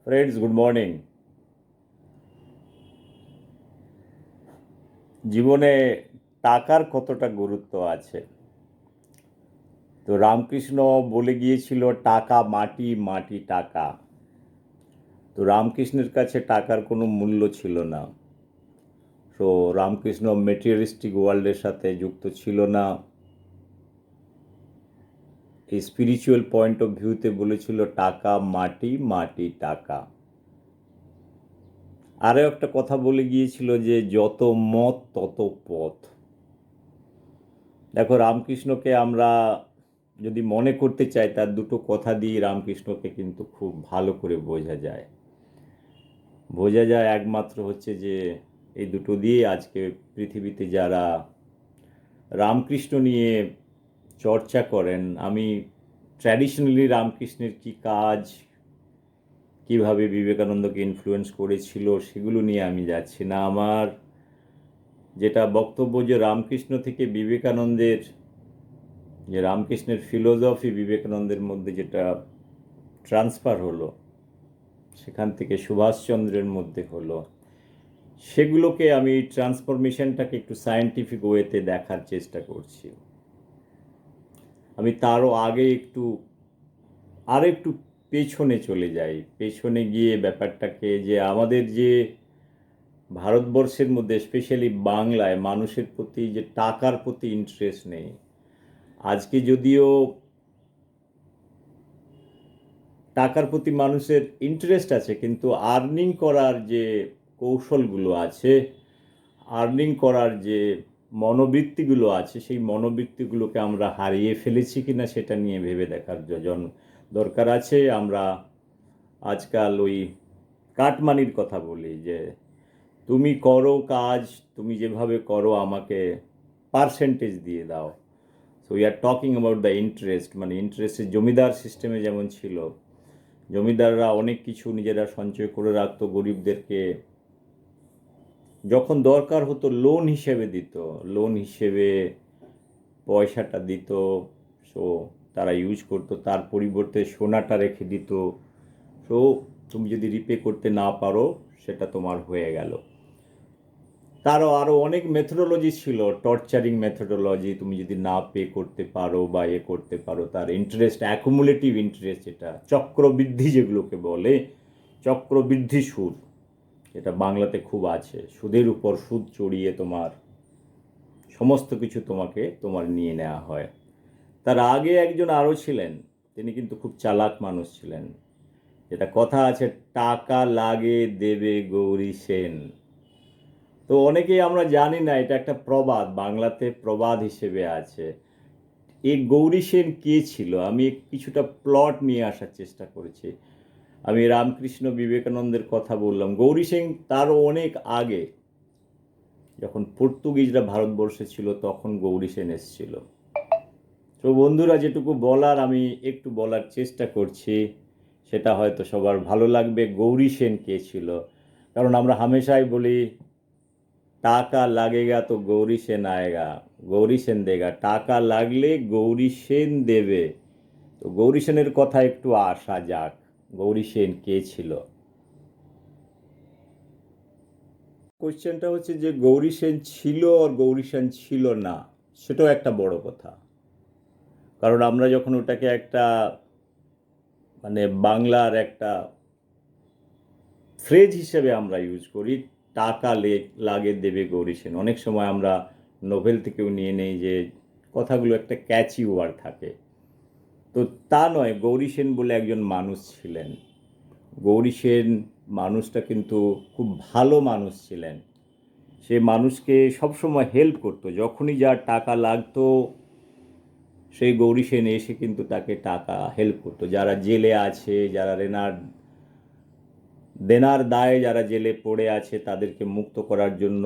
Friends, good morning. জীবনে টাকার কতটা গুরুত্ব আছে? তো রামকৃষ্ণ বলে গিয়েছিল, টাকা মাটি, মাটি টাকা। তো রামকৃষ্ণের কাছে টাকার কোনো মূল্য ছিল না। তো রামকৃষ্ণ মেটেরিয়ালিস্টিক ওয়ার্ল্ডের সাথে যুক্ত ছিল না। এই স্পিরিচুয়াল পয়েন্ট অফ ভিউতে বলেছিল টাকা মাটি, মাটি টাকা। আরও একটা কথা বলে গিয়েছিল যে যত মত তত পথ। দেখো, রামকৃষ্ণকে আমরা যদি মনে করতে চাই, তার দুটো কথা দিয়ে রামকৃষ্ণকে কিন্তু খুব ভালো করে বোঝা যায় একমাত্র হচ্ছে যে এই দুটো দিয়ে আজকে পৃথিবীতে যারা রামকৃষ্ণ নিয়ে চর্চা করেন, আমি ট্র্যাডিশনালি রামকৃষ্ণের কি কাজ, কিভাবে বিবেকানন্দকে ইনফ্লুয়েন্স করেছিল, সেগুলো নিয়ে আমি যাচ্ছি না। আমার যেটা বক্তব্য, যে রামকৃষ্ণ থেকে বিবেকানন্দের, যে রামকৃষ্ণের ফিলোসফি বিবেকানন্দের মধ্যে যেটা ট্রান্সফার হলো, সেখান থেকে সুভাষচন্দ্রের মধ্যে হলো, সেগুলোকে আমি ট্রান্সফরমেশনটাকে একটু সায়েন্টিফিক ওয়েতে দেখার চেষ্টা করছি। আমি তারও আগে একটু পেছনে চলে যাই। পেছনে গিয়ে ব্যাপারটাকে, যে আমাদের যে ভারতবর্ষের মধ্যে, স্পেশালি বাংলায়, মানুষের প্রতি যে টাকার প্রতি ইন্টারেস্ট নেই। আজকে যদিও টাকার প্রতি মানুষের ইন্টারেস্ট আছে, কিন্তু আর্নিং করার যে কৌশলগুলো আছে, আর্নিং করার যে মনোবৃত্তিগুলো আছে, সেই মনোবৃত্তিগুলোকে আমরা হারিয়ে ফেলেছি কিনা সেটা নিয়ে ভেবে দেখার দরকার আছে। আমরা আজকাল ওই কাটমানির কথা বলি, যে তুমি করো কাজ, তুমি যেভাবে করো আমাকে পার্সেন্টেজ দিয়ে দাও। So we are talking about the interest, মানে ইন্টারেস্টের জমিদার সিস্টেমে যেমন ছিল, জমিদাররা অনেক কিছু নিজেরা সঞ্চয় করে রাখতো, গরিবদেরকে যখন দরকার হতো লোন হিসেবে দিত, লোন হিসেবে পয়সাটা দিত। সো তারা ইউজ করতো, তার পরিবর্তে সোনাটা রেখে দিত। সো তুমি যদি রিপে করতে না পারো, সেটা তোমার হয়ে গেল। আরও অনেক মেথোডোলজি ছিল, টর্চারিং মেথোডোলজি। তুমি যদি না পে করতে পারো বা করতে পারো, তার ইন্টারেস্ট, অ্যাকুমুলেটিভ ইন্টারেস্ট, যেটা চক্রবৃদ্ধি যেগুলোকে বলে, চক্রবৃদ্ধি সুদ, এটা বাংলাতে খুব আছে। সুদের উপর সুদ চড়িয়ে তোমার সমস্ত কিছু তোমার নিয়ে নেওয়া হয়। তার আগে একজন আরও ছিলেন, তিনি কিন্তু খুব চালাক মানুষ ছিলেন। যেটা কথা আছে, টাকা লাগে দেবে গৌরী সেন। তো অনেকেই আমরা জানি না, এটা একটা প্রবাদ, বাংলাতে প্রবাদ হিসেবে আছে। এই গৌরী সেন কে ছিল? আমি কিছুটা প্লট নিয়ে আসার চেষ্টা করেছি। আমি রামকৃষ্ণ বিবেকানন্দের কথা বললাম, গৌরী সেন তারও অনেক আগে, যখন পর্তুগিজরা ভারতবর্ষে ছিল, তখন গৌরী সেন এসেছিল। তো বন্ধুরা, যেটুকু বলার আমি একটু বলার চেষ্টা করছি, সেটা হয়তো সবার ভালো লাগবে। গৌরী সেন কে ছিল? কারণ আমরা হামেশাই বলি, টাকা লাগেগা তো গৌরী সেন আয়েগা, গৌরী সেন দেগা। টাকা লাগলে গৌরী সেন দেবে। তো গৌরী সেনের কথা একটু আসা যাক। গৌরী সেন কে ছিল? কোশ্চেনটা হচ্ছে যে গৌরী সেন ছিল আর গৌরী সেন ছিল না, সেটাও একটা বড় কথা। কারণ আমরা যখন ওটাকে একটা, মানে বাংলার একটা ফ্রেজ হিসেবে আমরা ইউজ করি, টাকা লাগে দেবে গৌরী সেন, অনেক সময় আমরা নোভেল থেকেও নিয়ে নেই, যে কথাগুলো একটা ক্যাচি ওয়ার্ড থাকে। তো তা নয়, গৌরী সেন বলে একজন মানুষ ছিলেন। গৌরী সেন মানুষটা কিন্তু খুব ভালো মানুষ ছিলেন। সে মানুষকে সবসময় হেল্প করতো, যখনই যার টাকা লাগতো, সেই গৌরী সেন এসে কিন্তু তাকে টাকা হেল্প করতো। যারা জেলে আছে, যারা দেনার দায়ে যারা জেলে পড়ে আছে, তাদেরকে মুক্ত করার জন্য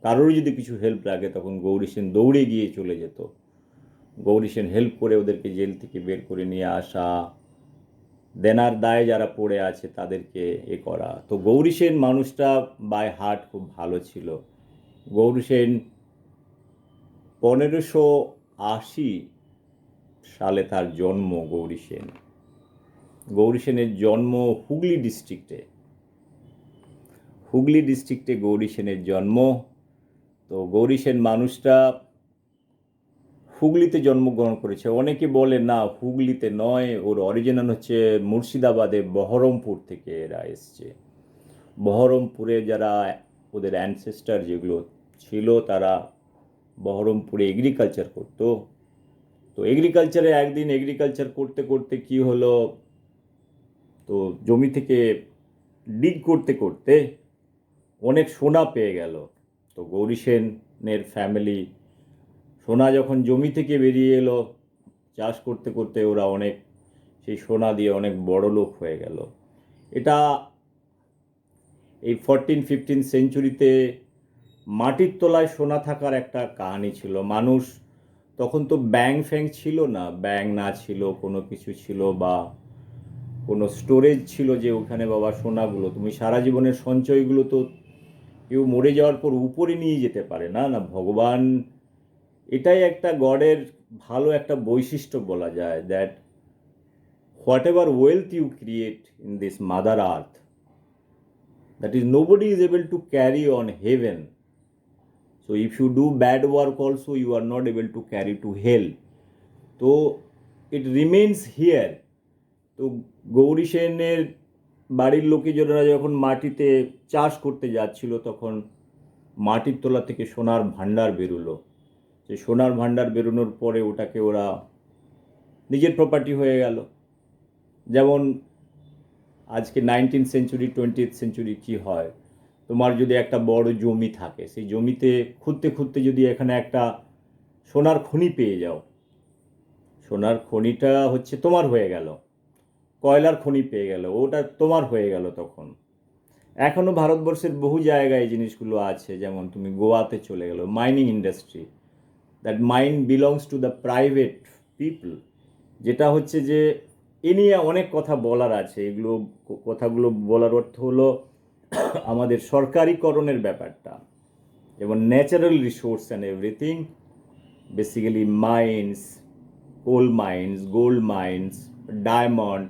কারোর যদি কিছু হেল্প লাগে, তখন গৌরী সেন দৌড়ে গিয়ে চলে যেত। গৌরী সেন হেল্প করে ওদেরকে জেল থেকে বের করে নিয়ে আসা, দেনার দায়ে যারা পড়ে আছে তাদেরকে করা। তো গৌরী সেন মানুষটা বাই হার্ট খুব ভালো ছিল। গৌরী সেন 1580 সালে তার জন্ম। গৌরী সেন গৌরী সেনের জন্ম হুগলি ডিস্ট্রিক্টে গৌরী সেনের জন্ম। তো গৌরী সেন মানুষটা হুগলিতে জন্মগ্রহণ করেছে। অনেকে বলে না, হুগলিতে নয়, ওর অরিজিনাল হচ্ছে মুর্শিদাবাদে, বহরমপুর থেকে এরা এসছে। বহরমপুরে যারা ওদের অ্যানসেস্টার যেগুলো ছিল, তারা বহরমপুরে এগ্রিকালচার করতো। তো এগ্রিকালচারে একদিন এগ্রিকালচার করতে করতে কি হলো, তো জমি থেকে ডিগ করতে করতে অনেক সোনা পেয়ে গেল। তো গৌরী সেনের ফ্যামিলি সোনা যখন জমি থেকে বেরিয়ে এলো, চাষ করতে করতে ওরা অনেক সেই সোনা দিয়ে অনেক বড় লোক হয়ে গেল। এটা এই 14-15 সেঞ্চুরিতে মাটির তলায় সোনা থাকার একটা কাহিনী ছিল। মানুষ তখন তো ব্যাংক ফ্যাংক ছিল না, ব্যাংক না ছিল, কোনো কিছু ছিল বা কোনো স্টোরেজ ছিল যে ওখানে বাবা সোনাগুলো তুমি সারা জীবনের সঞ্চয়গুলো তো কেউ মরে যাওয়ার পর উপরে নিয়ে যেতে পারে না। না, ভগবান, এটাই একটা গডের ভালো একটা বৈশিষ্ট্য বলা যায়, that whatever wealth you create in this mother earth, that is nobody is able to carry on heaven. So if you do bad work also, you are not able to carry to hell. So it remains here. তো গৌরী সেনের বাড়ির লোকেজনেরা যখন মাটিতে চাষ করতে যাচ্ছিল, তখন মাটির তলা থেকে সোনার ভাণ্ডার বেরোলো। সেই সোনার ভাণ্ডার বেরোনোর পরে ওটাকে ওরা নিজের প্রপার্টি হয়ে গেল। যেমন আজকে 19th সেঞ্চুরি 20th সেঞ্চুরি কি হয়, তোমার যদি একটা বড় জমি থাকে, সেই জমিতে খুঁড়তে খুঁড়তে যদি এখানে একটা সোনার খনি পেয়ে যাও, সোনার খনিটা হচ্ছে তোমার হয়ে গেল। কয়লার খনি পেয়ে গেল, ওটা তোমার হয়ে গেল। তখন এখনও ভারতবর্ষের বহু জায়গায় এই জিনিসগুলো আছে। যেমন তুমি গোয়াতে চলে গেলো, mining industry, that mine belongs to the private people. যেটা হচ্ছে যে এ নিয়ে অনেক কথা বলার আছে। এগুলো কথাগুলো বলার অর্থ হলো আমাদের সরকারিকরণের ব্যাপারটা, যেমন natural resource and everything, basically mines, coal mines, gold mines, diamond,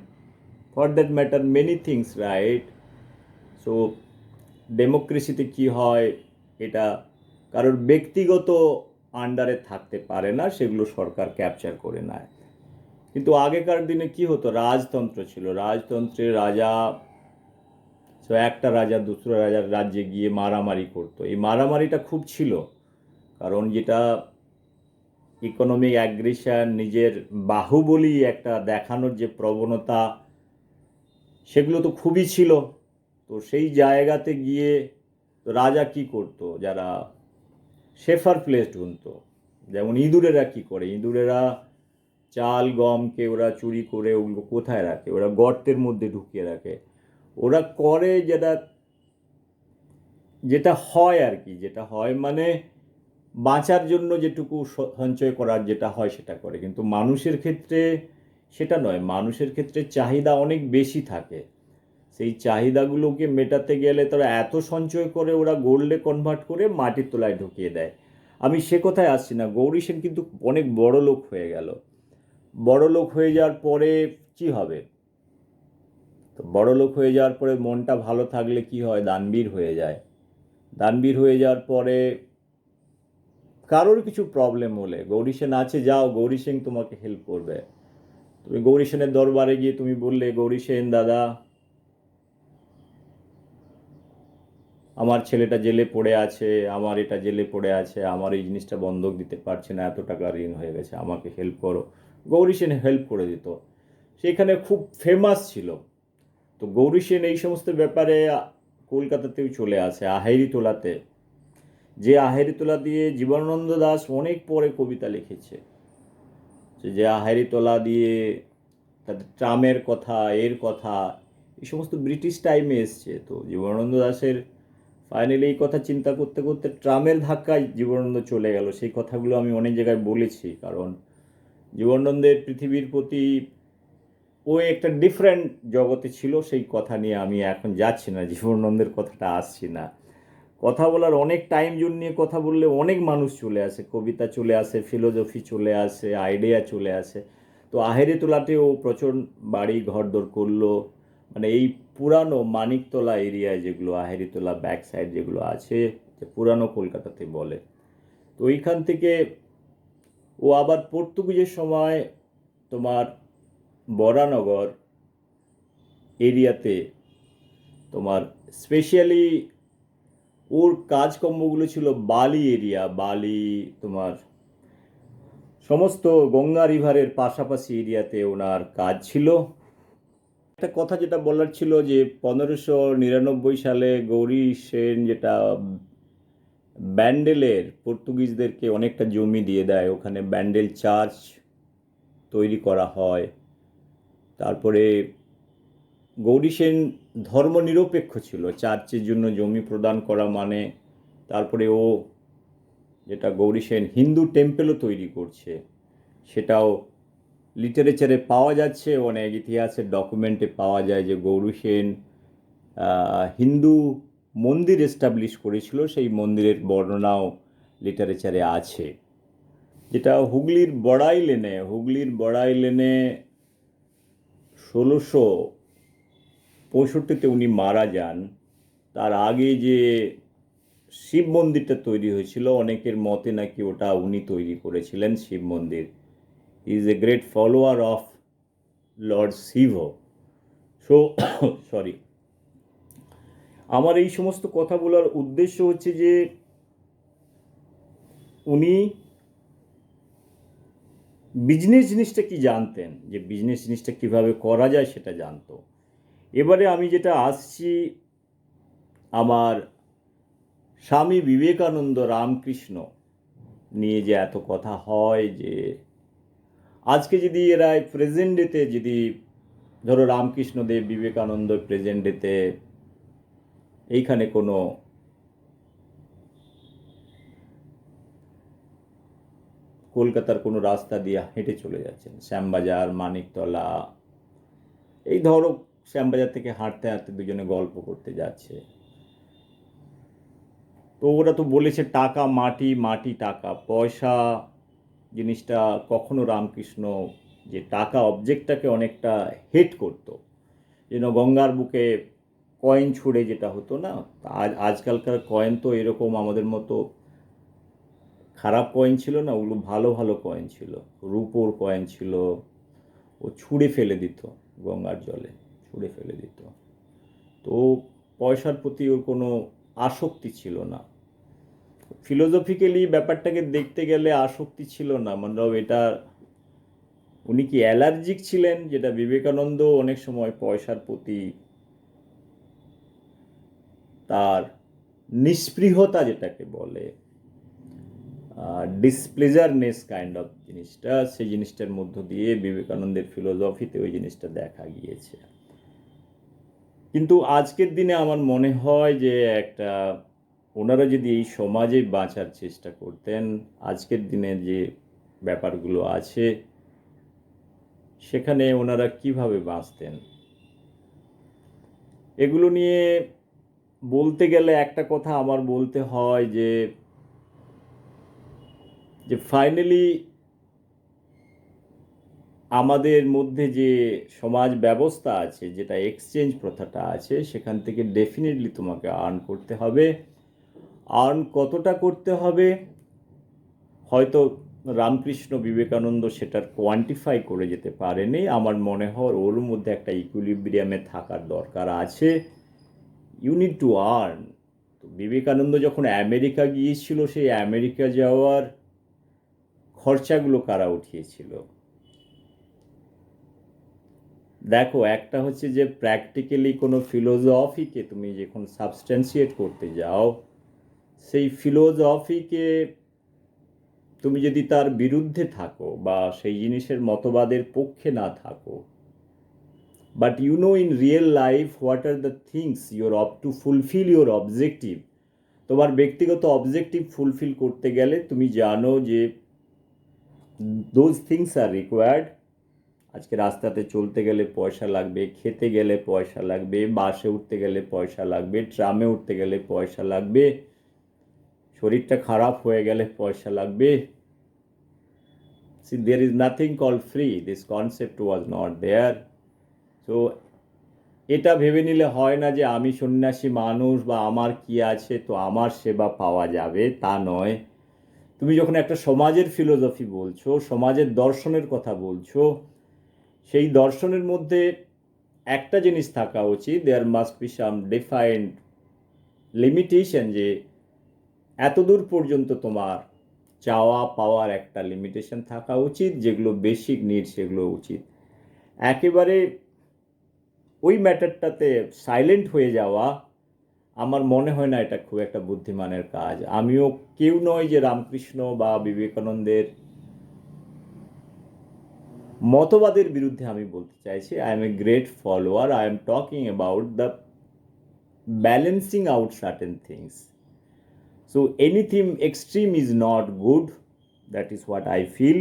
for that matter many things, right? So ডেমোক্রেসিতে কি হয়, এটা কারোর ব্যক্তিগত আন্ডারে থাকতে পারে না, সেগুলো সরকার ক্যাপচার করে নেয়। কিন্তু আগেকার দিনে কি হতো, রাজতন্ত্র ছিল। রাজতন্ত্রে রাজা, তো একটা রাজা দুসরা রাজার রাজ্যে গিয়ে মারামারি করতো। এই মারামারিটা খুব ছিল, কারণ যেটা ইকোনমিক অ্যাগ্রেশন, নিজের বাহুবলী একটা দেখানোর যে প্রবণতা, সেগুলো তো খুবই ছিল। তো সেই জায়গাতে গিয়ে তো রাজা কি করতো, যারা সেফার প্লেস ঢুনতো, যেমন ইঁদুরেরা কি করে, ইঁদুরেরা চাল গমকে ওরা চুরি করে ওগুলো কোথায় রাখে, ওরা গর্তের মধ্যে ঢুকিয়ে রাখে। ওরা করে যেটা যেটা হয় আর কি, যেটা হয় মানে বাঁচার জন্য যেটুকু সঞ্চয় করার যেটা হয় সেটা করে। কিন্তু মানুষের ক্ষেত্রে সেটা নয়, মানুষের ক্ষেত্রে চাহিদা অনেক বেশি থাকে। সেই চাহিদাগুলোকে মেটাতে গেলে তারা এত সঞ্চয় করে, ওরা গোল্ডে কনভার্ট করে মাটির তলায় ঢুকিয়ে দেয়। আমি সে কথায় আসছি না। গৌরী সেন কিন্তু অনেক বড় লোক হয়ে গেল। বড় লোক হয়ে যাওয়ার পরে কি হবে, তো বড় লোক হয়ে যাওয়ার পরে মনটা ভালো থাকলে কি হয়, দানবীর হয়ে যায়। দানবীর হয়ে যাওয়ার পরে কারোর কিছু প্রবলেম হলে গৌরী সেন আছে, যাও, গৌরী সেন তোমাকে হেল্প করবে। তুমি গৌরী সেনের দরবারে গিয়ে তুমি বললে, গৌরী সেন দাদা, আমার ছেলেটা জেলে পড়ে আছে, আমার এটা জেলে পড়ে আছে, আমার এই জিনিসটা বন্ধক দিতে পারছে না, এত টাকা ঋণ হয়ে গেছে, আমাকে হেল্প করো। গৌরী সেন হেল্প করে দিত। সেখানে খুব ফেমাস ছিল। তো গৌরী সেন এই সমস্ত ব্যাপারে কলকাতাতেও চলে আসে, আহেরিতোলাতে। যে আহেরিতোলা দিয়ে জীবনানন্দ দাশ অনেক পরে কবিতা লিখেছে, যে আহেরিতোলা দিয়ে তাদের ট্রামের কথা, এর কথা, এই সমস্ত ব্রিটিশ টাইমে এসছে। তো জীবনানন্দ দাশের ফাইনালি এই কথা চিন্তা করতে করতে ট্রামের ধাক্কায় জীবনানন্দ চলে গেল। সেই কথাগুলো আমি অনেক জায়গায় বলেছি, কারণ জীবনানন্দের পৃথিবীর প্রতি ও একটা ডিফারেন্ট জগতে ছিল। সেই কথা নিয়ে আমি এখন যাচ্ছি না, জীবনানন্দের কথাটা আসছি না। কথা বলার অনেক টাইম জোন নিয়ে কথা বললে অনেক মানুষ চলে আসে, কবিতা চলে আসে, ফিলোসফি চলে আসে, আইডিয়া চলে আসে। তো আহেরিতলাতেও প্রচুর বাড়ি ঘরদোর করলো, মানে এই পুরানো মানিকতলা এরিয়ায় যেগুলো আহেরিতলা ব্যাক সাইড যেগুলো আছে, যে পুরানো কলকাতাতে বলে, তো ওইখান থেকে ও আবার পর্তুগিজের সময় তোমার বরানগর এরিয়াতে তোমার স্পেশালি ওর কাজকর্মগুলো ছিল বালি এরিয়া, বালি তোমার সমস্ত গঙ্গা রিভারের পাশাপাশি এরিয়াতে ওনার কাজ ছিল। একটা কথা যেটা বলার ছিল যে 1599 সালে গৌরী সেন যেটা ব্যান্ডেলের পর্তুগিজদেরকে অনেকটা জমি দিয়ে দেয়, ওখানে ব্যান্ডেল চার্চ তৈরি করা হয়। তারপরে গৌরী সেন ধর্মনিরপেক্ষ ছিল, চার্চের জন্য জমি প্রদান করা মানে, তারপরে ও যেটা গৌরী সেন হিন্দু টেম্পেলও তৈরি করছে, সেটাও লিটারেচারে পাওয়া যাচ্ছে, অনেক ইতিহাসের ডকুমেন্টে পাওয়া যায় যে গৌরী সেন হিন্দু মন্দির এস্টাবলিশ করেছিল, সেই মন্দিরের বর্ণনাও লিটারেচারে আছে। যেটা হুগলির বড়াই লেনে 1665-তে উনি মারা যান। তার আগে যে শিব মন্দিরটা তৈরি হয়েছিল, অনেকের মতে নাকি ওটা উনি তৈরি করেছিলেন শিব মন্দির। He is a great follower of Lord Shiva. So sorry, আমার এই সমস্ত কথা বলার উদ্দেশ্য হচ্ছে যে উনি বিজনেস জিনিসটা কি জানতেন, যে বিজনেস জিনিসটা কিভাবে করা যায় সেটা জানতো। এবারে আমি যেটা আসছি, আমার স্বামী বিবেকানন্দ রামকৃষ্ণ নিয়ে যে এত কথা হয়, যে আজকে যদি এরা প্রেজেন্ট ডেতে যদি ধরো রামকৃষ্ণদেব বিবেকানন্দ প্রেজেন্ট ডেতে এইখানে কোনো কলকাতার কোনো রাস্তা দিয়ে হেঁটে চলে যাচ্ছেন, শ্যামবাজার মানিকতলা, এই ধরো শ্যামবাজার থেকে হাঁটতে হাঁটতে দুজনে গল্প করতে যাচ্ছে, তো ওরা তো বলেছে টাকা মাটি, মাটি টাকা, পয়সা জিনিসটা কখনো রামকৃষ্ণ যে টাকা অবজেক্টটাকে অনেকটা হেট করতো, যেন গঙ্গার বুকে কয়েন ছুঁড়ে যেটা হতো না, আজকালকার কয়েন তো এরকম আমাদের মতো খারাপ কয়েন ছিল না, ওগুলো ভালো ভালো কয়েন ছিল, রূপোর কয়েন ছিল, ও ছুঁড়ে ফেলে দিত গঙ্গার জলে, ছুঁড়ে ফেলে দিত। তো পয়সার প্রতি ওর কোনো আসক্তি ছিল না, ফিলোসফিক্যালি ব্যাপারটাকে দেখতে গেলে আসক্তি ছিল না, মানে এটা উনি কি অ্যালার্জিক ছিলেন, যেটা বিবেকানন্দ অনেক সময় পয়সার প্রতি তার নিস্পৃহতা যেটাকে বলে, ডিসপ্লেজারনেস কাইন্ড অফ জিনিসটা, সেই জিনিসটার মধ্য দিয়ে বিবেকানন্দের ফিলোসফিতে ওই জিনিসটা দেখা গিয়েছে। কিন্তু আজকের দিনে আমার মনে হয় যে একটা ওনারা যদি এই সমাজে বাঁচার চেষ্টা করতেন, আজকের দিনে যে ব্যাপারগুলো আছে সেখানে ওনারা কিভাবে বাঁচতেন, এগুলো নিয়ে বলতে গেলে একটা কথা আমার বলতে হয় যে ফাইনালি আমাদের মধ্যে যে সমাজ ব্যবস্থা আছে, যেটা এক্সচেঞ্জ প্রথাটা আছে, সেখান থেকে ডেফিনেটলি তোমাকে আর্ন করতে হবে। আর্ন কতটা করতে হবে হয়তো রামকৃষ্ণ বিবেকানন্দ সেটার কোয়ান্টিফাই করে যেতে পারেনি, আমার মনে হয় ওর মধ্যে একটা ইকুইলিব্রিয়ামে থাকার দরকার আছে। You need to earn. তো বিবেকানন্দ যখন আমেরিকা গিয়েছিল, সেই আমেরিকা যাওয়ার খরচাগুলো কারা উঠিয়েছিল? দেখো, একটা হচ্ছে যে প্র্যাকটিক্যালি কোনো ফিলোসফিকে তুমি যখন সাবস্ট্যান্সিয়েট করতে যাও, সেই ফিলোসফিকে তুমি যদি তার বিরুদ্ধে থাকো বা সেই জিনিসের মতবাদের পক্ষে না থাকো, but you know in real life what are the things you're up to fulfil your objective, তোমার ব্যক্তিগত অবজেক্টিভ ফুলফিল করতে গেলে তুমি জানো যে দোজ থিংস আর রিকোয়ার্ড। আজকে রাস্তাতে চলতে গেলে পয়সা লাগবে, খেতে গেলে পয়সা লাগবে, বাসে উঠতে গেলে পয়সা লাগবে, ট্রামে উঠতে গেলে পয়সা লাগবে, শরীরটা খারাপ হয়ে গেলে পয়সা লাগবে, See, there is nothing called free. This concept was not there. So এটা ভেবে নিলে হয় না যে আমি সন্ন্যাসী মানুষ বা আমার কি আছে তো আমার সেবা পাওয়া যাবে, তা নয়। তুমি যখন একটা সমাজের ফিলোসফি বলছো, সমাজের দর্শনের কথা বলছো, সেই দর্শনের মধ্যে একটা জিনিস থাকা উচিত, there must be some defined limitation, যে এতদূর পর্যন্ত তোমার চাওয়া পাওয়ার একটা লিমিটেশন থাকা উচিত, যেগুলো বেসিক নিড সেগুলো উচিত। একেবারে ওই ম্যাটারটাতে সাইলেন্ট হয়ে যাওয়া আমার মনে হয় না এটা খুব একটা বুদ্ধিমানের কাজ। আমিও কেউ নয় যে রামকৃষ্ণ বা বিবেকানন্দের মতবাদের বিরুদ্ধে আমি বলতে চাইছি। I M A great follower, I am talking about the balancing out certain things. So anything extreme is not good. That is what I feel.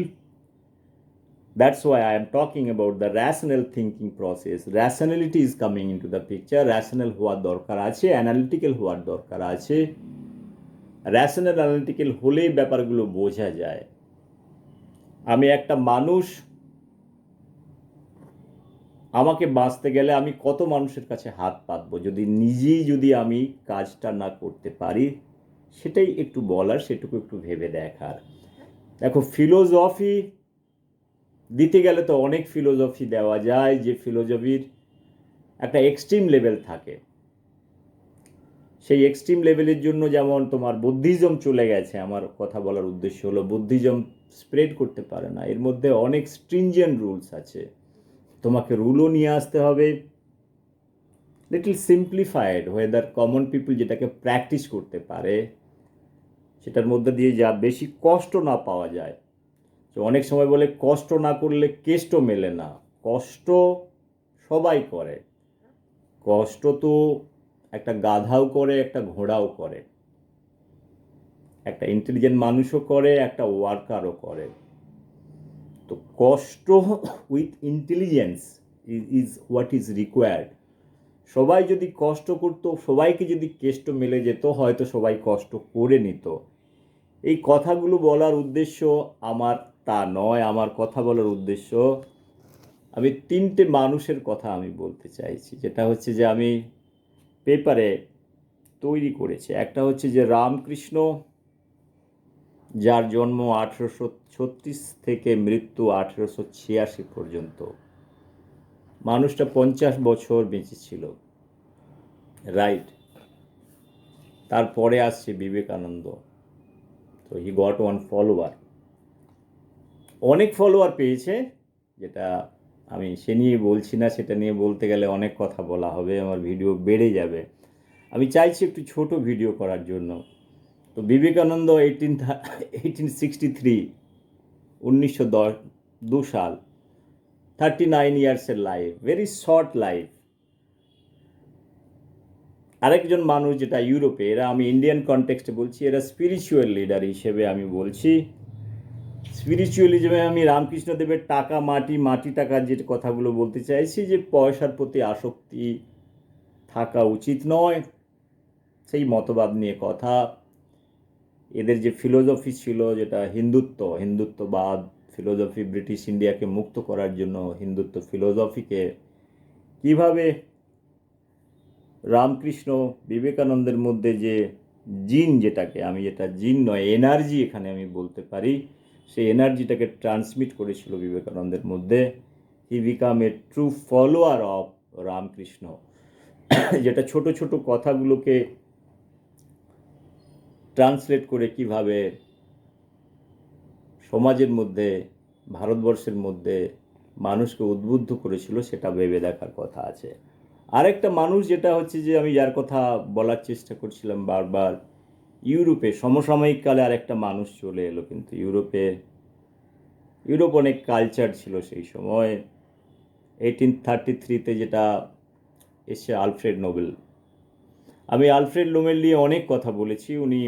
That's why I am talking about the rational thinking process. Rationality is coming into the picture. Rational হওয়ার দরকার আছে, analytical হওয়ার দরকার আছে। Rational analytical হলেই ব্যাপারগুলো বোঝা যায়। আমি একটা মানুষ, আমাকে বাঁচতে গেলে আমি কত মানুষের কাছে হাত পাতবো যদি আমি কাজটা না করতে পারি। সেটাই একটু বলার, সেটুকু একটু ভেবে দেখার। দেখো, ফিলোসফি দিতে গেলে তো অনেক ফিলোসফি দেওয়া যায়, যে ফিলোসফির একটা এক্সট্রিম লেভেল থাকে। সেই এক্সট্রিম লেভেলের জন্য যেমন তোমার বুদ্ধিজম চলে গেছে, আমার কথা বলার উদ্দেশ্য হলো বুদ্ধিজম স্প্রেড করতে পারে না, এর মধ্যে অনেক স্ট্রিনজেন্ট রুলস আছে। তোমাকে রুলও নিয়ে আসতে হবে, little simplified, weather common people যেটাকে প্র্যাকটিস করতে পারে, সেটার মধ্যে দিয়ে যা বেশি কষ্ট না পাওয়া যায়। তো অনেক সময় বলে কষ্ট না করলে কেষ্ট মেলে না। কষ্ট সবাই করে, কষ্ট তো একটা গাধাও করে, একটা ঘোড়াও করে, একটা ইন্টেলিজেন্ট মানুষও করে, একটা ওয়ার্কারও করে। তো কষ্ট with intelligence is what is required. সবাই যদি কষ্ট করতো, সবাইকে যদি কেষ্ট মেলে যেত, হয়তো সবাই কষ্ট করে নিত। এই কথাগুলো বলার উদ্দেশ্য আমার তা নয়। আমার কথা বলার উদ্দেশ্য, আমি তিনটে মানুষের কথা আমি বলতে চাইছি, যেটা হচ্ছে যে আমি পেপারে তৈরি করেছি। একটা হচ্ছে যে রামকৃষ্ণ, যার জন্ম 1836 থেকে মৃত্যু 1886 পর্যন্ত, মানুষটা 50 বছর বেঁচে ছিল, রাইট। তারপরে আসছে বিবেকানন্দ। তো হি গট ওয়ান ফলোয়ার, অনেক ফলোয়ার পেয়েছে, যেটা আমি সে নিয়ে বলছি না। সেটা নিয়ে বলতে গেলে অনেক কথা বলা হবে, আমার ভিডিও বেড়ে যাবে। আমি চাইছি একটু ছোট ভিডিও করার জন্য। তো বিবেকানন্দ 1863, 1902 সাল, 39 ইয়ার্সের লাইফ, ভেরি শর্ট লাইফ। আরেকজন মানুষ যেটা ইউরোপে, এরা আমি ইন্ডিয়ান কনটেক্সটে বলছি, এরা স্পিরিচুয়াল লিডার হিসেবে আমি বলছি। স্পিরিচুয়ালিজমে আমি রামকৃষ্ণদেবের টাকা মাটি টাকার যে কথাগুলো বলতে চাইছি, যে পয়সার প্রতি আসক্তি থাকা উচিত নয়, সেই মতবাদ নিয়ে কথা। এদের যে ফিলোসফি ছিল, যেটা হিন্দুত্ববাদ ফিলোসফি, ব্রিটিশ ইন্ডিয়াকে মুক্ত করার জন্য হিন্দুত্ব ফিলোসফিকে কিভাবে রামকৃষ্ণ বিবেকানন্দের মধ্যে যে জিন, যেটা জিন নয়, এনার্জি এখানে আমি বলতে পারি, সেই এনার্জিটাকে ট্রান্সমিট করেছিল বিবেকানন্দের মধ্যে। He became a true follower of Ramakrishna, যেটা ছোট ছোট কথাগুলোকে ট্রান্সলেট করে কিভাবে সমাজের মধ্যে, ভারতবর্ষের মধ্যে মানুষকে উদ্বুদ্ধ করেছিল, সেটা ভেবে দেখার কথা আছে। আরেকটা মানুষ যেটা হচ্ছে যে আমি যার কথা বলার চেষ্টা করছিলাম বারবার, ইউরোপে সমসাময়িককালে আরেকটা মানুষ চলে এলো, কিন্তু ইউরোপ অনেক কালচার ছিল সেই সময়। 1833-তে যেটা এসছে আলফ্রেড নোবেল। আমি আলফ্রেড নোবেল নিয়ে অনেক কথা বলেছি। উনি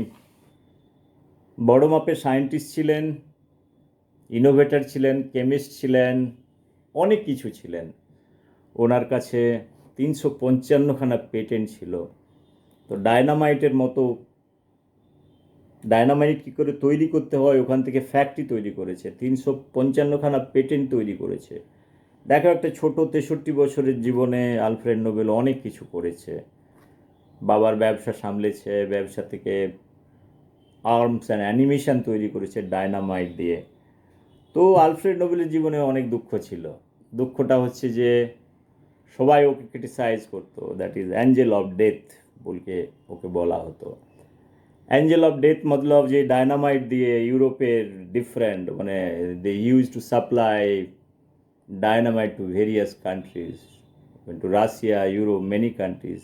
বড় মাপের সায়েন্টিস্ট ছিলেন, ইনোভেটর ছিলেন, কেমিস্ট ছিলেন, অনেক কিছু ছিলেন। ওনার কাছে 355খানা পেটেন্ট ছিল। তো ডায়নামাইটের মতো ডায়নামাইট কী করে তৈরি করতে হয় ওখান থেকে ফ্যাক্টরি তৈরি করেছে, 355খানা পেটেন্ট তৈরি করেছে। দেখো একটা ছোট 63 বছরের জীবনে আলফ্রেড নোবেল অনেক কিছু করেছে। বাবার ব্যবসা সামলেছে, ব্যবসা থেকে আর্মস অ্যান্ড অ্যানিমেশন তৈরি করেছে ডায়নামাইট দিয়ে। তো আলফ্রেড নোবেলের জীবনে অনেক দুঃখ ছিল। দুঃখটা হচ্ছে যে সবাই ওকে ক্রিটিসাইজ করতো, that is Angel of death বলকে ওকে বলা হতো। অ্যাঞ্জেল অফ ডেথ মতলব যে ডায়নামাইট দিয়ে ইউরোপের ডিফারেন্ট মানে they use to supply dynamite to various countries, to Russia, Europe, many countries.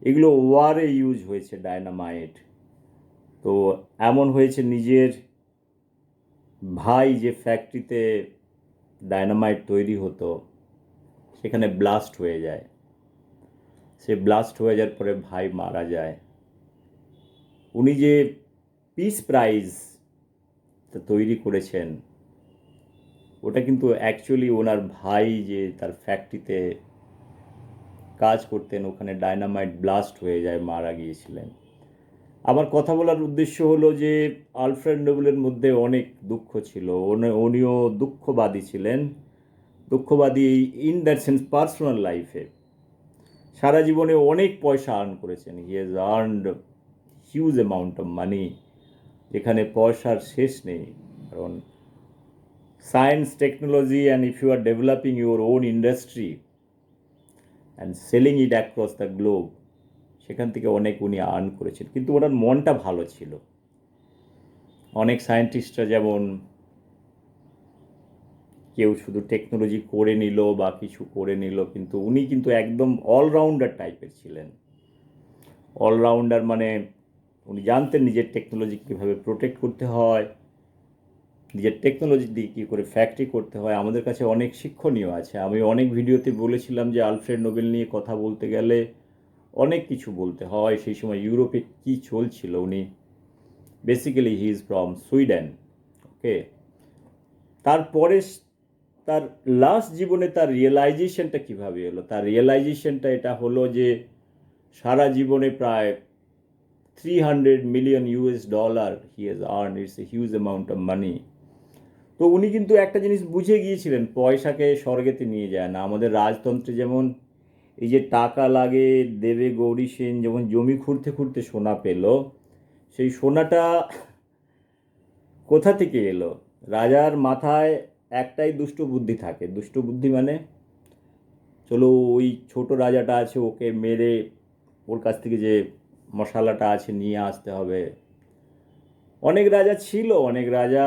এগুলো ওয়ারে ইউজ হয়েছে ডায়নামাইট। তো এমন হয়েছে নিজের ভাই যে ফ্যাক্টরিতে ডায়নামাইট তৈরি হতো সেখানে ব্লাস্ট হয়ে যায়। সে ব্লাস্ট হয়ে যাওয়ার পরে ভাই মারা যায়। উনি যে পিস প্রাইজ তৈরি করেছেন ওটা কিন্তু অ্যাকচুয়ালি ওনার ভাই যে তার ফ্যাক্টরিতে কাজ করতেন ওখানে ডায়নামাইট ব্লাস্ট হয়ে যায়, মারা গিয়েছিলেন। আমার কথা বলার উদ্দেশ্য হলো যে আলফ্রেড নোবেলের মধ্যে অনেক দুঃখ ছিল, উনিও দুঃখবাদী ছিলেন। দুঃখবাদী ইন দ্যাট সেন্স পার্সোনাল লাইফে সারা জীবনে অনেক পয়সা আর্ন করেছেন। He has earned huge amount of money, যেখানে পয়সার শেষ নেই। কারণ science, technology and if you are developing your own industry and selling it across the globe, সেখান থেকে অনেক উনি আর্ন করেছেন। কিন্তু ওনার মনটা ভালো ছিল। অনেক সায়েন্টিস্টরা যেমন কেউ শুধু টেকনোলজি করে নিল বা কিছু করে নিল, কিন্তু উনি কিন্তু একদম অলরাউন্ডার টাইপের ছিলেন। অলরাউন্ডার মানে উনি জানতেন নিজের টেকনোলজি কীভাবে প্রোটেক্ট করতে হয়, নিজের টেকনোলজি দিয়ে কী করে ফ্যাক্টরি করতে হয়। আমাদের কাছে অনেক শিক্ষণীয় আছে। আমি অনেক ভিডিওতে বলেছিলাম যে আলফ্রেড নোবেল নিয়ে কথা বলতে গেলে অনেক কিছু বলতে হয়। সেই সময় ইউরোপে কী চলছিল, উনি basically he is from Sweden, okay. তারপরে তার লাস্ট জীবনে তার রিয়েলাইজেশনটা কীভাবে এলো, তার রিয়েলাইজেশনটা এটা হলো যে সারা জীবনে প্রায় $300 million he has earn, it's a huge amount of মানি। তো উনি কিন্তু একটা জিনিস বুঝে গিয়েছিলেন, পয়সাকে স্বর্গেতে নিয়ে যায় না। আমাদের রাজতন্ত্রে যেমন এই যে টাকা লাগে, দেবে গৌরী সেন যেমন জমি খুঁড়তে খুঁড়তে সোনা পেল, সেই সোনাটা কোথা থেকে এলো? রাজার মাথায় একটাই দুষ্ট বুদ্ধি থাকে। দুষ্ট বুদ্ধি মানে চলো ওই ছোট রাজাটা আছে ওকে মেরে ওর কাছ থেকে যে মশালাটা আছে নিয়ে আসতে হবে। অনেক রাজা ছিল, অনেক রাজা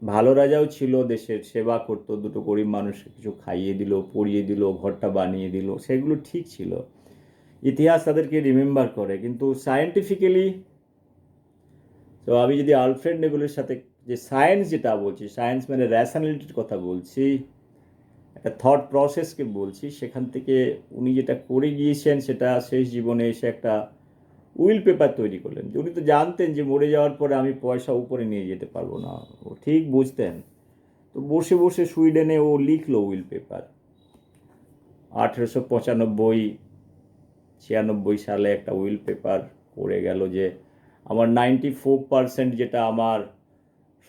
ভালো রাজাও ছিল, দেশের সেবা করতো, দুটো গরিব মানুষকে কিছু খাইয়ে দিল, পরিয়ে দিল, ঘরটা বানিয়ে দিল, সেগুলো ঠিক ছিল। ইতিহাস তাদেরকে রিমেম্বার করে। কিন্তু সায়েন্টিফিক্যালি তো আমি যদি আলফ্রেড নোবেলের সাথে যে সায়েন্স যেটা বলছি, সায়েন্স মানে র্যাশনালিটির কথা বলছি, একটা থট প্রসেসকে বলছি, সেখান থেকে উনি যেটা করে গিয়েছেন সেটা শেষ জীবনে এসে একটা উইল পেপার তৈরি করলেন। উনি তো জানতেন যে মরে যাওয়ার পরে আমি পয়সা উপরে নিয়ে যেতে পারবো না, ও ঠিক বুঝতেন। তো বসে বসে সুইডেনে ও লিখলো উইল পেপার। 1895-96 সালে একটা উইল পেপার করে গেল যে আমার 94% যেটা আমার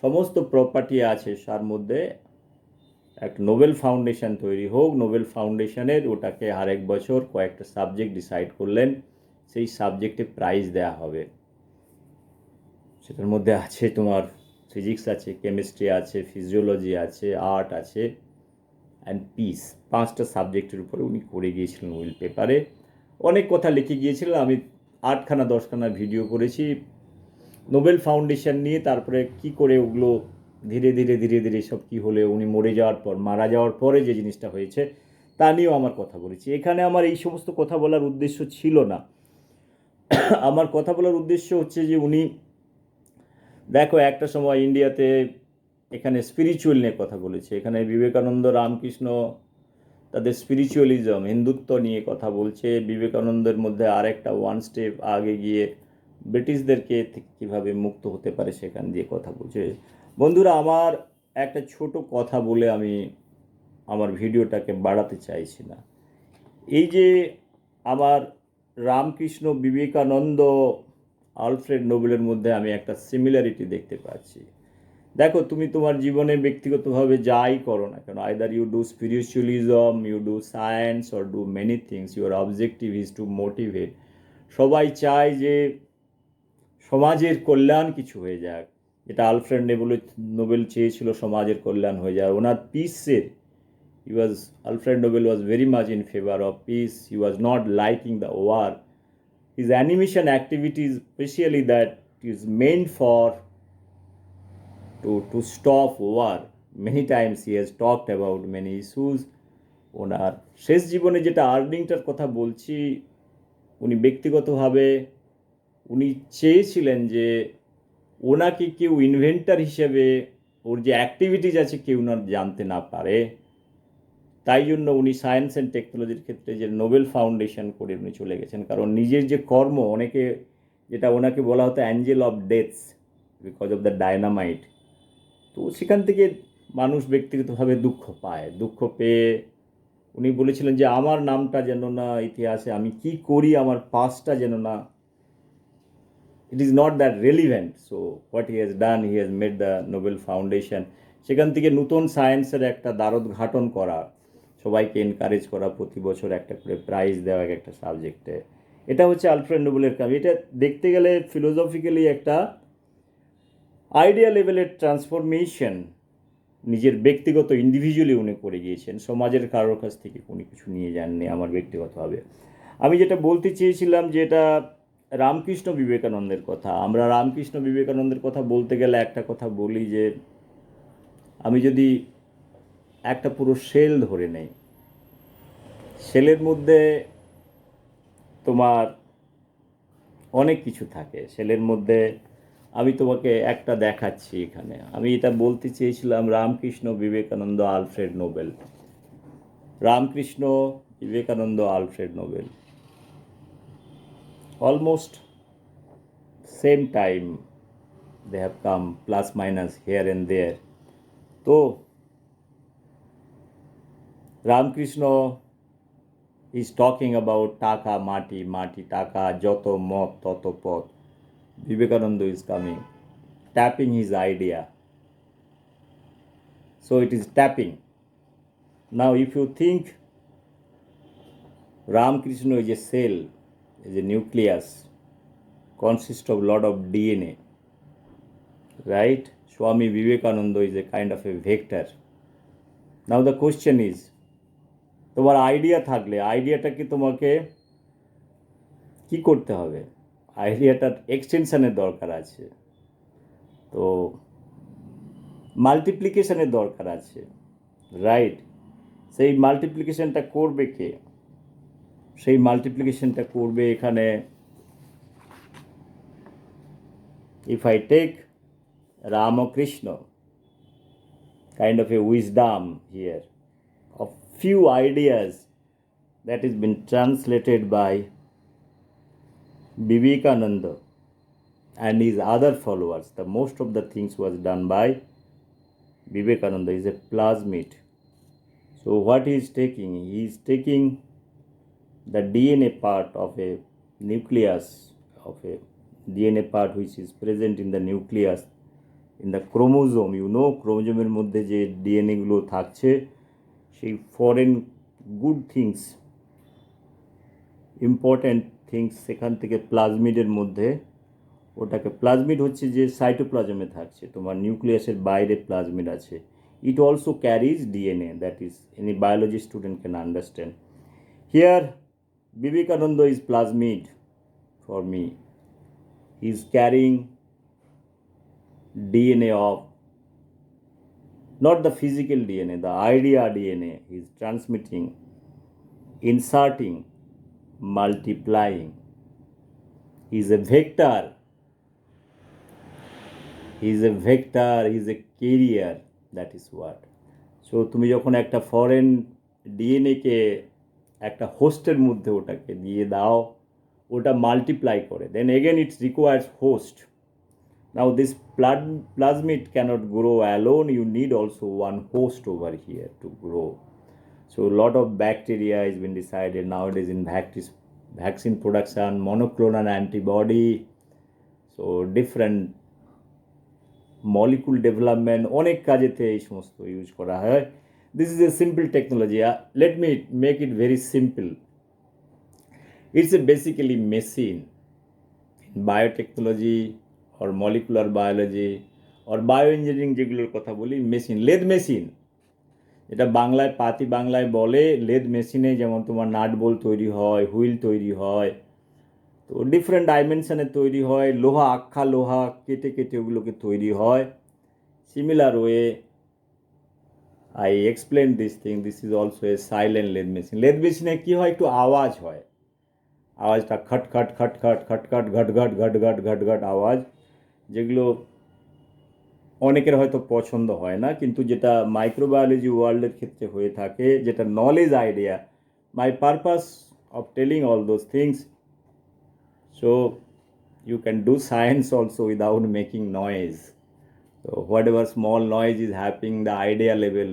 সমস্ত প্রপার্টি আছে তার মধ্যে একটা নোবেল ফাউন্ডেশন তৈরি হোক। নোবেল ফাউন্ডেশনের ওটাকে আরেক বছর কয়েকটা সাবজেক্ট ডিসাইড করলেন, সেই সাবজেক্টে প্রাইজ দেওয়া হবে। সেটার মধ্যে আছে তোমার ফিজিক্স আছে, কেমিস্ট্রি আছে, ফিজিওলজি আছে, আর্ট আছে অ্যান্ড পিস। 5টা সাবজেক্টের উপরে উনি করে গিয়েছিলেন উইল পেপারে। অনেক কথা লিখে গিয়েছিলেন। আমি 8খানা 10খানা ভিডিও করেছি নোবেল ফাউন্ডেশন নিয়ে। তারপরে কি করে ওগুলো ধীরে ধীরে ধীরে ধীরে সব কী হলে উনি মরে যাওয়ার পর, মারা যাওয়ার পরে যে জিনিসটা হয়েছে তা নিয়েও আমার কথা বলেছি। এখানে আমার এই সমস্ত কথা বলার উদ্দেশ্য ছিল না। আমার কথা বলার উদ্দেশ্য হচ্ছে যে উনি দেখো একটা সময় ইন্ডিয়াতে এখানে স্পিরিচুয়াল নিয়ে কথা বলেছে। এখানে বিবেকানন্দ, রামকৃষ্ণ তাদের স্পিরিচুয়ালিজম, হিন্দুত্ব নিয়ে কথা বলছে। বিবেকানন্দের মধ্যে আরেকটা ওয়ান স্টেপ আগে গিয়ে ব্রিটিশদেরকে কীভাবে মুক্ত হতে পারে সেখান দিয়ে কথা বলছে। বন্ধুরা, আমার একটা ছোট কথা বলে আমি আমার ভিডিওটাকে বাড়াতে চাইছি না। এই যে আমার রামকৃষ্ণ, বিবেকানন্দ আলফ্রেড নোবেলের মধ্যে আমি একটা সিমিলারিটি দেখতে পাচ্ছি। দেখো, তুমি তোমার জীবনে ব্যক্তিগতভাবে যাই করো না কেন, either you do spiritualism, you do science, or do many things, your objective is to motivate. সবাই চায় যে সমাজের কল্যাণ কিছু হয়ে যাক, যেটা আলফ্রেড নোবেল চেয়েছিল সমাজের কল্যাণ হয়ে যায়। ওনার পিসের, Alfred Nobel was very much in favor of peace. He was not liking the war. His animation activities, especially that is meant for to stop war. Many times he has talked about many issues. ওনার শেষ জীবনে যেটা আর্নিংটার কথা বলছি, উনি ব্যক্তিগতভাবে উনি চেয়েছিলেন যে ওনাকে কেউ ইনভেন্টার হিসেবে, ওর যে অ্যাক্টিভিটিস আছে কেউ না জানতে না পারে। তাই জন্য উনি সায়েন্স অ্যান্ড টেকনোলজির ক্ষেত্রে যে নোবেল ফাউন্ডেশন করে উনি চলে গেছেন। কারণ নিজের যে কর্ম, অনেকে যেটা ওনাকে বলা হতো Angel of deaths because of the dynamite, তো সেখান থেকে মানুষ ব্যক্তিগতভাবে দুঃখ পায়। দুঃখ পেয়ে উনি বলেছিলেন যে আমার নামটা যেন না ইতিহাসে, আমি কি করি আমার পাস্টটা যেন না, it is not that relevant. So what he has done, he has made the Nobel foundation. সেখান থেকে নতুন সায়েন্সের একটা দ্বারোদ্ঘাটন করা, সবাইকে এনকারেজ করা, প্রতি বছর একটা করে প্রাইজ দেওয়া একটা সাবজেক্টে। এটা হচ্ছে আলফ্রেড নোবেলের কাজ। এটা দেখতে গেলে ফিলোসফিক্যালি একটা আইডিয়া লেভেলের ট্রান্সফরমেশন নিজের ব্যক্তিগত ইন্ডিভিজুয়ালি উনি করে গিয়েছেন, সমাজের কারোর কাছ থেকে উনি কিছু নিয়ে যাননি। আমার ব্যক্তিগতভাবে আমি যেটা বলতে চেয়েছিলাম যে এটা রামকৃষ্ণ বিবেকানন্দের কথা। আমরা রামকৃষ্ণ বিবেকানন্দের কথা বলতে গেলে একটা কথা বলি যে আমি যদি একটা পুরো সেল ধরে নেই, সেলের মধ্যে তোমার অনেক কিছু থাকে। সেলের মধ্যে আমি তোমাকে একটা দেখাচ্ছি এখানে। আমি এটা বলতে চেয়েছিলাম Ramakrishna Vivekananda Alfred Nobel. Ramakrishna Vivekananda Alfred Nobel almost same time they have come, plus minus here and there. তো রামকৃষ্ণ is talking about টাকা মাটি, মাটি টাকা, যত মত তত পথ। Vivekananda is coming, tapping his idea. So it is tapping. Now if you think Ramakrishna is a cell, is a nucleus, consists of lot of DNA, right? Swami Vivekananda is a kind of a vector. Now the question is, তোমার idea থাকলে আইডিয়াটাকে তোমাকে কি করতে হবে? আইডিয়াটার এক্সটেনশনের দরকার আছে, তো মাল্টিপ্লিকেশনের দরকার আছে, রাইট? সেই মাল্টিপ্লিকেশনটা করবে কে? সেই মাল্টিপ্লিকেশনটা করবে এখানে, if I take Ramakrishna kind of a wisdom here of few ideas that has been translated by Vivekananda and his other followers, the most of the things was done by Vivekananda. Is a plasmid. So what he is taking? He is taking the DNA part of a nucleus, of a DNA part which is present in the nucleus, in the chromosome. You know, ক্রোমোজোমের মধ্যে যে DNA গুলো থাকছে, সেই foreign good things, important things সেখান থেকে প্লাজমিডের মধ্যে, ওটাকে প্লাজমিড হচ্ছে যে সাইটোপ্লাজমে থাকছে, তোমার নিউক্লিয়াসের বাইরে প্লাজমিড আছে। It also carries DNA, that is any biology student can understand. Here Vivekananda is plasmid for me. He is carrying DNA of, not the physical DNA, the idea DNA. He is transmitting, inserting, multiplying. He is a vector. He is a vector, he is a carrier, that is what. So তুমি যখন একটা foreign ডিএনএকে একটা হোস্টের মধ্যে ওটাকে দিয়ে দাও, ওটা multiply করে, then again it's requires host. Now this plasmid cannot grow alone, you need also one host over here to grow. So a lot of bacteria has been decided nowadays in vaccine production, monoclonal antibody, so different molecule development অনেক কাজেতে এই সমস্ত use করা হয়। This is a simple technology. Let me make it very simple. It's a basically machine. Biotechnology or molecular biology or bio engineering যেগুলোর কথা বলি, machine, lathe machine, এটা বাংলায় পাতি বাংলায় বলে লেদ মেশিনে যেমন তোমার নাট বোল্ট তৈরি হয়, হুইল তৈরি হয়, তো ডিফারেন্ট ডাইমেনশনে তৈরি হয়, লোহা আক্ষা লোহা কেটে কেটে ওগুলোকে তৈরি হয়। Similar way I explain this thing, this is also a silent lathe machine. Lathe মেশিনে কী হয়, একটু আওয়াজ হয়, আওয়াজটা খটখট খটখট খটখট ঘটঘট ঘটঘট ঘটঘট আওয়াজ, যেগুলো অনেকের হয়তো পছন্দ হয় না, কিন্তু যেটা মাইক্রোবায়োলজি ওয়ার্ল্ডের ক্ষেত্রে হয়ে থাকে, যেটা knowledge idea, my purpose of telling all those things, so you can do science also without making noise. So whatever small noise is happening, the idea level,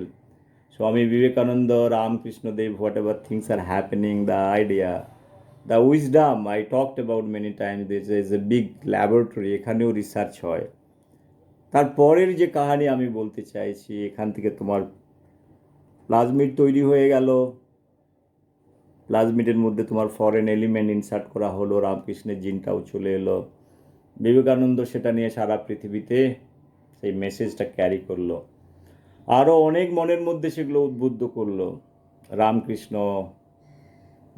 Swami Vivekananda, Ramakrishna Dev, whatever things are happening, the idea, the wisdom I talked about many times, this is a big laboratory, এখানেও research হয়। তারপরের যে কাহিনী আমি বলতে চাইছি, এখান থেকে তোমার প্লাজমিড তৈরি হয়ে গেল, প্লাজমিডের মধ্যে তোমার ফরেন এলিমেন্ট ইনসার্ট করা হলো, রামকৃষ্ণের জিনটাও চলে এলো, বিবেকানন্দ সেটা নিয়ে সারা পৃথিবীতে সেই মেসেজটা ক্যারি করলো, আরও অনেক মনের মধ্যে সেগুলো উদ্বুদ্ধ করলো। রামকৃষ্ণ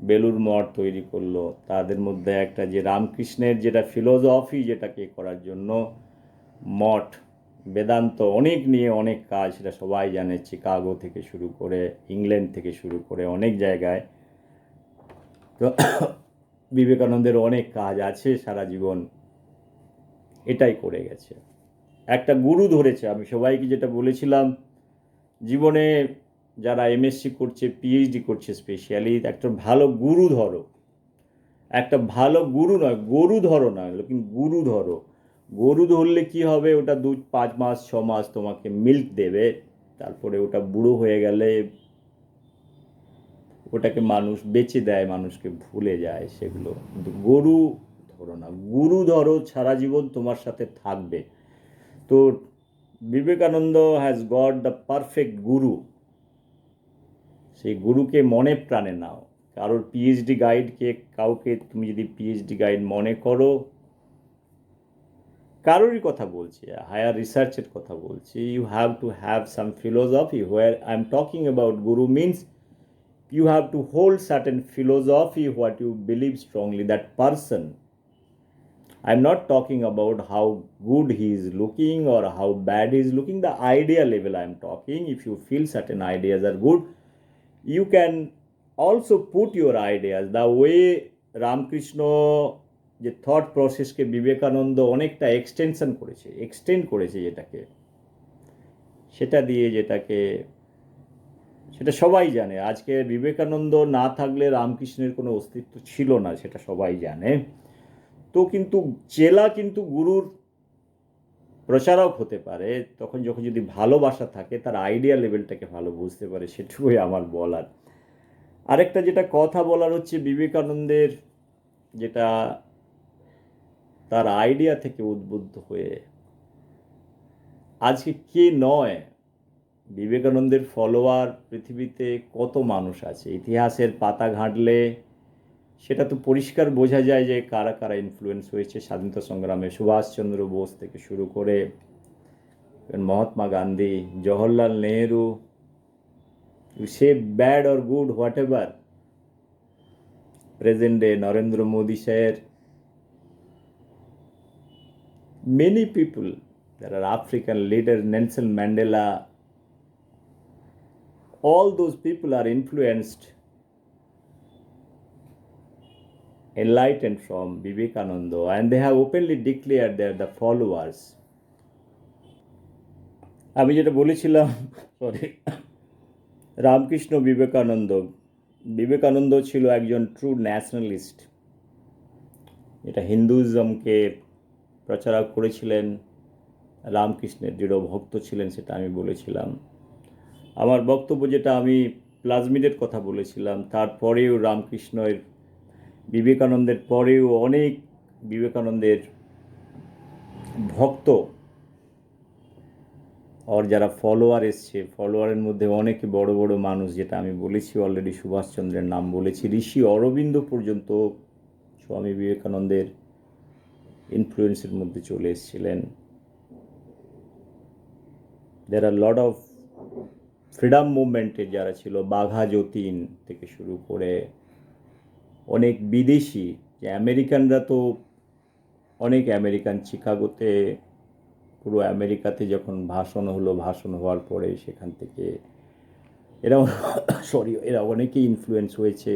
বেলুর মঠ তৈরি করলো, তাদের মধ্যে একটা যে রামকৃষ্ণের যেটা ফিলোসফি, যেটাকে করার জন্য মঠ, বেদান্ত অনেক নিয়ে অনেক কাজ, সেটা সবাই জানে, চিকাগো থেকে শুরু করে ইংল্যান্ড থেকে শুরু করে অনেক জায়গায়। তো বিবেকানন্দের অনেক কাজ আছে, সারা জীবন এটাই করে গেছে, একটা গুরু ধরেছে। আমি সবাইকে যেটা বলেছিলাম, জীবনে যারা এমএসসি করছে, পিএইচডি করছে, স্পেশালি একটা ভালো গুরু ধরো, একটা ভালো গুরু নয়, গরু ধরো না, কিন্তু গুরু ধরো। গরু ধরলে কি হবে, ওটা 5 মাস 6 মাস তোমাকে মিল্ক দেবে, তারপরে ওটা বুড়ো হয়ে গেলে ওটাকে মানুষ বেচে দেয়, মানুষকে ভুলে যায় সেগুলো। কিন্তু গরু ধরো না, গুরু ধরো, সারা জীবন তোমার সাথে থাকবে। তো Vivekananda has got the perfect গুরু, সেই গুরুকে মনে প্রাণে নাও। কারোর পিএইচডি গাইডকে, কাউকে তুমি যদি পিএইচডি গাইড মনে করো, কারোরই কথা বলছি, হায়ার রিসার্চের কথা বলছি, you have to have some philosophy. Where I am talking about guru means you have to hold certain philosophy, what you believe strongly, that person. I'm not talking about how good he is looking or how bad he is looking, the idea level I'm talking. If you feel certain ideas are good, you can also put your ideas the way Ramakrishna যে thought প্রসেসকে Vivekananda অনেকটা extend করেছে যেটাকে, সেটা দিয়ে যেটাকে, সেটা সবাই জানে। আজকে বিবেকানন্দ না থাকলে রামকৃষ্ণের কোনো অস্তিত্ব ছিল না, সেটা সবাই জানে। তো কিন্তু চেলা কিন্তু গুরুর প্রচারক হতে পারে তখন যখন যদি ভালোবাসা থাকে, তার আইডিয়া লেভেলটাকে ভালো বুঝতে পারে, সেটুকুই আমার বলার। আরেকটা যেটা কথা বলার হচ্ছে, বিবেকানন্দের যেটা তার আইডিয়া থেকে উদ্বুদ্ধ হয়ে আজকে কে নয়, বিবেকানন্দের ফলোয়ার পৃথিবীতে কত মানুষ আছে, ইতিহাসের পাতা ঘাঁটলে সেটা তো পরিষ্কার বোঝা যায় যে কারা কারা ইনফ্লুয়েন্স হয়েছে স্বাধীনতা সংগ্রামে। সুভাষচন্দ্র বোস থেকে শুরু করে Mahatma Gandhi, Jawaharlal Nehru, you say bad or good whatever, present day Narendra Modi sir, many people, there are African leaders, Nelson Mandela, all those people are influenced, enlightened from Vivekananda, and they have openly declared they are the followers. আমি যেটা বলেছিলাম, sorry, Ramakrishna Vivekananda ছিল একজন true nationalist, এটা হিন্দুইজমকে প্রচারক করেছিলেন, রামকৃষ্ণের দৃঢ় ভক্ত ছিলেন, সেটা আমি বলেছিলাম। আমার বক্তব্য যেটা আমি প্লাজমিডের কথা বলেছিলাম, তারপরেও রামকৃষ্ণের, বিবেকানন্দের পরেও অনেক বিবেকানন্দের ভক্ত ওর যারা ফলোয়ার এসছে, ফলোয়ারের মধ্যে অনেকে বড় বড় মানুষ, যেটা আমি বলেছি অলরেডি, সুভাষচন্দ্রের নাম বলেছি, ঋষি অরবিন্দ পর্যন্ত স্বামী বিবেকানন্দের ইনফ্লুয়েন্সের মধ্যে চলে এসেছিলেন। দের আর লট অফ ফ্রিডম মুভমেন্টের যারা ছিল, বাঘা যতীন থেকে শুরু করে অনেক বিদেশি, যে আমেরিকানরা তো অনেক আমেরিকান, শিকাগোতে পুরো আমেরিকাতে যখন ভাষণ হলো, ভাষণ হওয়ার পরে সেখান থেকে এরা এরা অনেকেই ইনফ্লুয়েন্স হয়েছে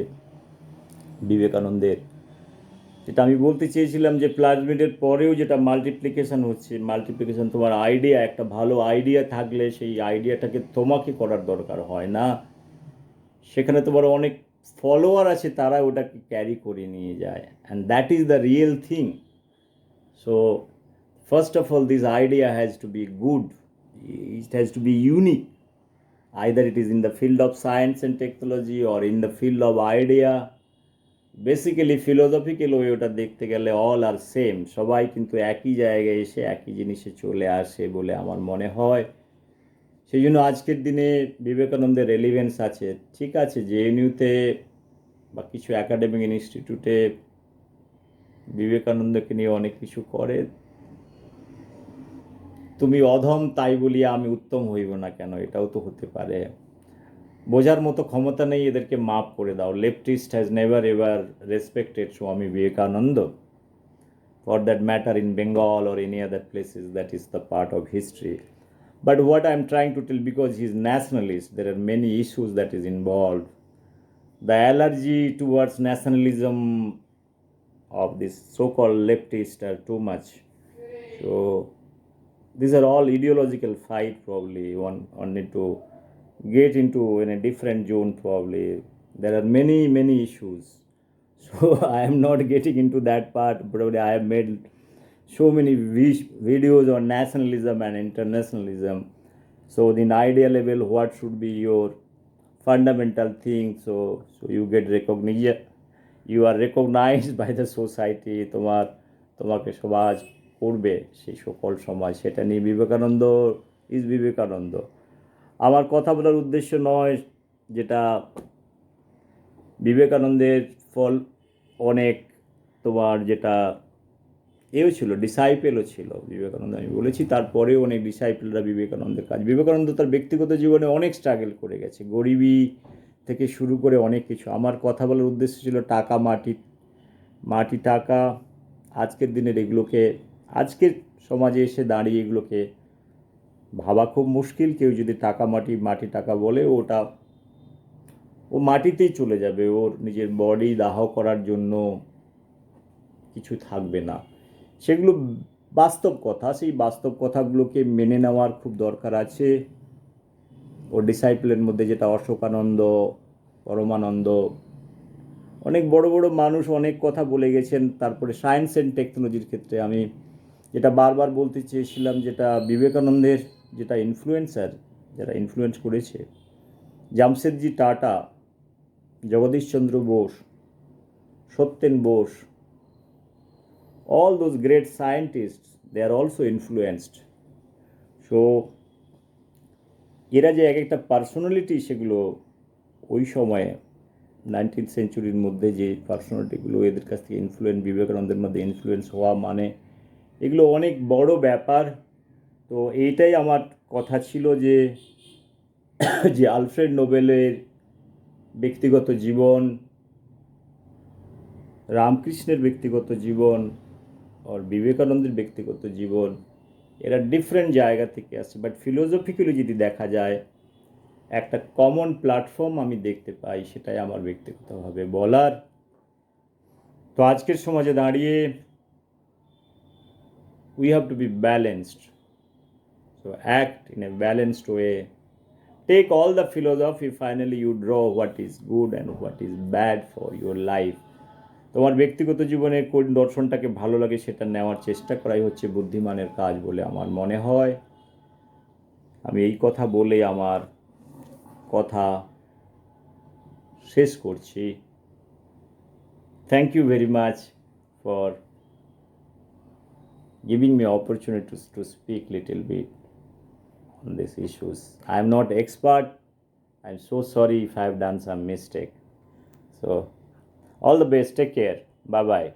বিবেকানন্দের। যেটা আমি বলতে চেয়েছিলাম যে প্লাজমিডের পরেও যেটা মাল্টিপ্লিকেশন হচ্ছে, মাল্টিপ্লিকেশন তোমার আইডিয়া, একটা ভালো আইডিয়া থাকলে সেই আইডিয়াটাকে তোমাকে করার দরকার হয় না, সেখানে তোমার অনেক ফলোয়ার আছে, তারা ওটাকে ক্যারি করে নিয়ে যায়, and that is the real thing. So first of all, this idea has to be good, it has to be unique, either it is in the field of science and technology or in the field of idea। Basically philosophical way ওটা দেখতে গেলে all আর same, সবাই কিন্তু একই জায়গায় এসে একই জিনিসে চলে আসে বলে আমার মনে হয়। সেই জন্য আজকের দিনে বিবেকানন্দের রেলিভেন্স আছে। ঠিক আছে, জেএনইউতে বা কিছু একাডেমিক ইনস্টিটিউটে বিবেকানন্দকে নিয়ে অনেক কিছু করে, তুমি অধম তাই বলিয়া আমি উত্তম হইব না কেন, এটাও তো হতে পারে। বোঝার মতো ক্ষমতা নেই, এদেরকে মাফ করে দাও। Leftist has never ever respected Swami Vivekananda, for that matter in Bengal or any other places, that is the part of history. But what I am trying to tell, because he is nationalist, there are many issues that is involved. The allergy towards nationalism of this so-called leftist are too much. So these are all ideological fight, probably one need to get into in a different zone. Probably there are many issues, so I am not getting into that part. Probably I have made so many videos on nationalism and internationalism. So in idea level, what should be your fundamental thing, so you get recognition, you are recognized by the society, তোমাকে সমাজ করবে, সেই সকল সমাজ, সেটা নিয়ে Vivekananda is Vivekananda. আমার কথা বলার উদ্দেশ্য নয়, যেটা বিবেকানন্দের ফল অনেক তোমার যেটা এও ছিল, ডিসাইপেলও ছিল বিবেকানন্দ, আমি বলেছি, তারপরেও অনেক ডিসাইপেলরা বিবেকানন্দের কাজ, বিবেকানন্দ তার ব্যক্তিগত জীবনে অনেক স্ট্রাগল করে গেছে, গরিবি থেকে শুরু করে অনেক কিছু। আমার কথা বলার উদ্দেশ্য ছিল টাকা, মাটি টাকা, আজকের দিনের এগুলোকে, আজকের সমাজে এসে দাঁড়িয়ে এগুলোকে ভাবা খুব মুশকিল। কেউ যদি টাকা মাটি টাকা বলে, ও মাটিতেই চলে যাবে, ওর নিজের বডি দাহ করার জন্য কিছু থাকবে না। সেগুলো বাস্তব কথা, সেই বাস্তব কথাগুলোকে মেনে নেওয়ার খুব দরকার আছে। ও ডিসাইপলের মধ্যে যেটা অশোকানন্দ, পরমানন্দ, অনেক বড় বড় মানুষ অনেক কথা বলে গেছেন। তারপরে সায়েন্স অ্যান্ড টেকনোলজির ক্ষেত্রে আমি যেটা বারবার বলতে চেয়েছিলাম, যেটা বিবেকানন্দের যেটা ইনফ্লুয়েন্সার, যারা ইনফ্লুয়েন্স করেছে, Jamshedji Tata, Jagadish Chandra Bose, Satyen Bose, all those great scientists, they are also influenced. So এরা যে এক একটা পার্সোনালিটি, সেগুলো ওই সময়ে 19th সেঞ্চুরির মধ্যে যে পার্সোনালিটিগুলো এদের কাছ থেকে বিবেকানন্দের মধ্যে ইনফ্লুয়েন্স হওয়া, মানে এগুলো অনেক বড় ব্যাপার। তো এইটাই আমার কথা ছিল, যে আলফ্রেড নোবেলের ব্যক্তিগত জীবন, রামকৃষ্ণের ব্যক্তিগত জীবন আর বিবেকানন্দের ব্যক্তিগত জীবন, এরা ডিফারেন্ট জায়গা থেকে আসছে, বাট ফিলোসফিক্যালি যদি দেখা যায় একটা কমন প্ল্যাটফর্ম আমি দেখতে পাই, সেটাই আমার ব্যক্তিগতভাবে বলার। তো আজকের সমাজে দাঁড়িয়ে we have to be balanced, so act in a balanced way, take all the philosophy, finally you draw what is good and what is bad for your life। তোমার ব্যক্তিগত জীবনে কোন দর্শনটাকে ভালো লাগে সেটা নেওয়ার চেষ্টা করাই হচ্ছে বুদ্ধিমানের কাজ বলে আমার মনে হয়। আমি এই কথা বলে আমার কথা শেষ করছি। Thank you very much for giving me opportunity to speak little bit on these issues. I am not expert. I'm so sorry if I have done some mistake. So all the best. Take care. Bye bye.